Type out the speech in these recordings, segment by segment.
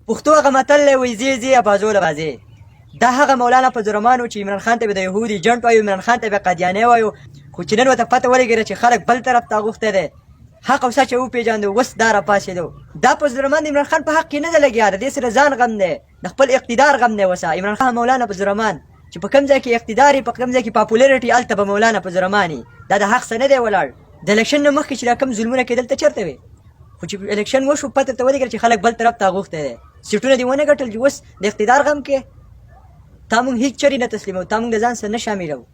پښتو هغه متل دی وایي ځې ځې ابازوله بازې. دا هغه مولانا فضل الرحمن و چې عمران خان ته به د یهودي جنټ وایو، عمران خان ته به قادیاني وایو، خو چې نن ورته پته ولګېده چې خلک بل طرف ته اوښتی دی، حق او سچ یې وپېژانده، اوس دا راپاڅېدو. دا فضل الرحمن د عمران خان په حق کې نه دی لګیا، د دې سره ځان غم دی، د خپل اقتدار غم دی. وسه عمران خان مولانا فضل الرحمن چې په کوم ځای کې اقتدار په کوم ځای کې پاپولرټي هلته به مولانا فضل الرحمن دا د حق څه نه دی ولاړ. د الیکشن نه مخکې چې دا کوم ظلمونه کېدل ته چېرته وې؟ خو چې الیکشن وشو پته ته ولګېده چې خلک بل طرف ته غوښتی دی، سیټونه دې ونه ګټل چې اوس د اقتدار غم کې تا موږ هېڅ چرې نه تسلیموو، تا موږ د ځان سره نه شاملوو.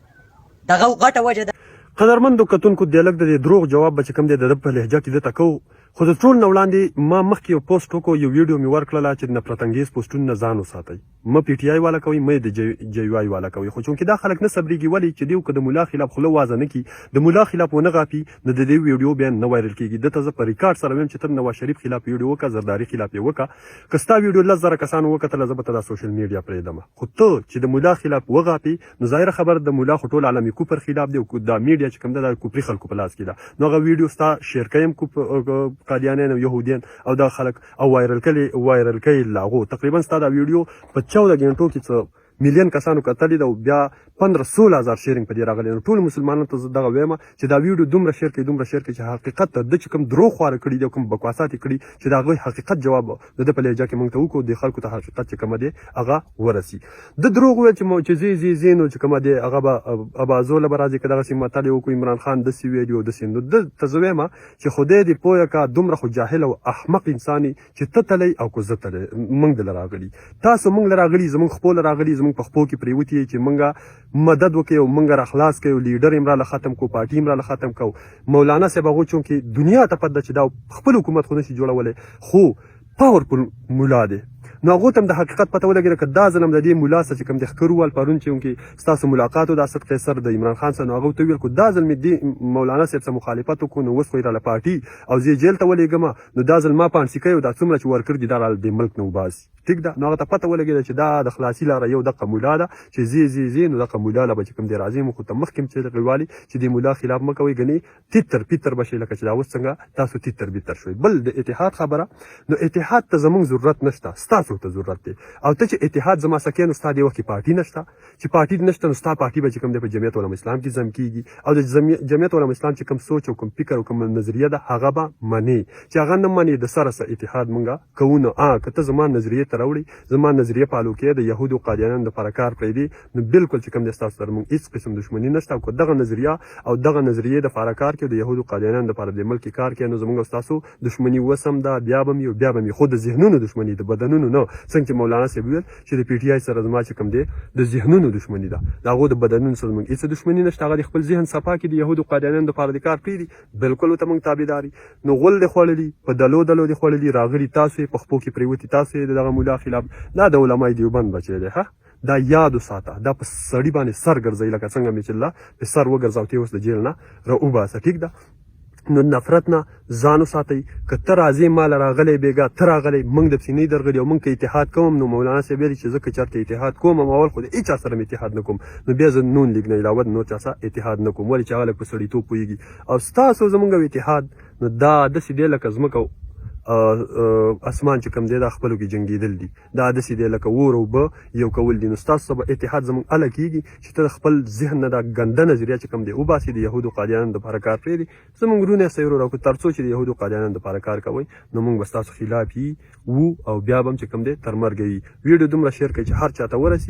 دغه غټه وجه ده. قدرمندو کتونکو د لږ د دروغ جواب به چې کوم دی د ده په لهجه کې دته کوو، خو د ټول نه وړاندې ما مخکې یو پوسټ وکړو، یو ویډیو مې ورکړله چې د نفرت انګیز پوسټونو نه ځان وساتئ. مه پی ټي آی والا کوئ، مه یې د جی یو آی والا کوئ. خو چونکې دا خلک نه صبرېږي، ولې چې دوی که د ملا خلاف خوله وازه نه کړي، د ملا خلاف ونه غاپي، نو د دې ویډیو بیا نه وایرل کېږي. دته زه په ریکارډ سره وایم چې ته نواز شریف خلاف ویډیو وکړه، زرداري خلاف یې وکړه. که ستا ویډیو 10,000 کسانو وکتله، زه به ته دا سوشل میډیا پرېږدم. خو ته چې د ملا خلاف وغاپي، نو ظاهره خبره د ملا خو ټول عالمي کوپر خلاف دی، او دا میډیا چې کوم ده دا کوپري خلکو په لاس کې ده. نو هغه ویډیو ستا شیر کوم قادیانیان او یهودیان او دا خلک او وایرل کړي لاغو. تقریبا ستا دا ویډیو په 14 غنټو کې څه میلیون کسانو کتلی ده، او بیا 15-16 شیرینګ په دې راغلی. نو ټول مسلمانانو ته زه دغه وایم چې دا ویډیو دومره شیر کړي چې حقیقت ته د چې کوم دروغ خواره کړي دي او کوم بکواسات یې کړي، چې د هغوی حقیقت جواب د ده په لهجه کې موږ ته وکړو، د خلکو ته حقیقت چې کومه دی هغه ورسي. د دروغ وویل چې زی نو چې کومه دی هغه به ابازوله به راځي، که دغسې متل یې وکړو عمران خان داسې ویلي او داسې. نو ده ته زه وایم چې خدای دې پویه کا دومره خو جاهل او احمق انسان چې ته تلی او که زه تلی، موږ دله راغلي، تاسو موږ له راغلي، زموږ خپو له راغلي، زموږ په خپو کې پرېوتي چې موږ مدد وکړي او موږ را خلاص کړو، لیډر یې راله ختم کړو، پارټي یې راله ختم کړو. مولانا صاحب هغو چونکې دنیا ته پته ده چې دا خپل حکومت خو نشي جوړولی، خو پاورفل مولا دی. نو هغو ته هم د حقیقت پته ولګېده که دا ځل هم د دې ملا سره چې کوم د ښکروال پرون چې ستاسو ملاقات و د اسد قیصر د عمران خان سره، نو هغو ته ویل که دا ځل مې دې مولانا صاحب سره مخالفت وکړو، نو اوس خو یې راله پارټي او زه یې جیل ته ولېږم، نو دا ځل ما پانسي کوي او دا څومره چې ورکړ دي دا راله دې ملک نه وباسي. ټیک ده. نو هغه ته پته ولګېده چې دا د خلاصي لاره یو دغه مولا ده چې زی نو دغه مولا له به چې کوم دی راځي. مو خو ته مخکې چې دغې والي چې د مولا خلاف مه کوئ، ګنې تیتر پیتر به شئ، لکه چې دا اوس څنګه تاسو تیتر بیتر شوئ. بل د اتحاد خبره، نو اتحاد ته زموږ ضرورت نشته، ستاسو ته ضرورت دی. او ته چې اتحاد زما سکې، نو ستا دې وخت کې پارټي نشته، چې پارټي نشته نو ستا پارټي به چې کوم دی په جمعیت علماء اسلام کې ضم کېږي، او د جمعیت علماء اسلام چې کوم سوچ او کوم فکر او کوم نظریه ده هغه به منې. چې هغه نه منې، د سره اتحاد مونږ کوو. نو که ته زما نظریې ته راوړې، زما نظریه فالو کې د یهودو قادیانانو دپاره کار پرېږدي، نو بالکل چې کوم دی ستاسو سره مونږ هېڅ قسم دښمني نشته. او که دغه نظریه او دغه نظریې دپاره کار کوي، د یهودو قادیانانو دپاره د ملک کار کوي، نو زموږ او ستاسو دښمني اوس هم ده، بیا به مې خو د ذهنونو دښمني، د بدنونو نه. څنګه چې مولانا صاحب ویل چې د پی ټي آی سره زما چې کوم دی د ذهنونو دښمني ده، د هغو د بدنونو سره زموږ هېڅ دښمني نشته. هغه د خپل ذهن صفا کړي، د یهودو قادیانانو دپاره د کار پرېږدي، بالکل ورته موږ تابعدار یو. نو غول دې خوړلي، په دلو دې خوړلي، راغلي تاسو یې په خپو کې پرېوتي، تاسو یې د دغه ملا خلاف. دا د علمای دیوبند بچی دی، ښه دا یاد وساته، دا په سړي باندې سر ګرځوي، لکه څنګه مې چې الله په سر وګرځاو ته اوس د جیل نه راوباسه. ټیک ده. نو نفرت نه ځان وساتئ. که ته راځې ماله راغلی بېګا، ته راغلی، موږ د پسې نه درغلي، او موږ که اتحاد کوم، نو مولانا صاحب ویلي چې زه که چېرته اتحاد کوم، اول خو د هېچا سره مې اتحاد نه کوم، نو بیا زه نون لیګ نه علاوه د نور چا سره اتحاد نه کوم، ولې چې هغه لږ په سړیتوب پوهېږي. او ستاسو زموږ اتحاد، نو دا داسې دی لکه ځمکه اسمان چې کوم دی دا خپلو کې جنګېدل دي، دا داسې دی لکه اور او اوبه یو کول دي. نو ستاسو سبا اتحاد زموږ هله کېږي چې ته د خپل ذهن نه دا ګنده نظریه چې کوم دی وباسي، د یهودو قادیانانو دپاره کار پرېږدي. زموږ وروڼه یې سوي راکړو، تر څو چې د یهودو قادیانانو دپاره کار کوئ، نو موږ به ستاسو خلاف وو، او بیا به هم چې کوم دی تر مرګه وي. ویډیو دومره شیر کړئ چې هر چا ته ورسي.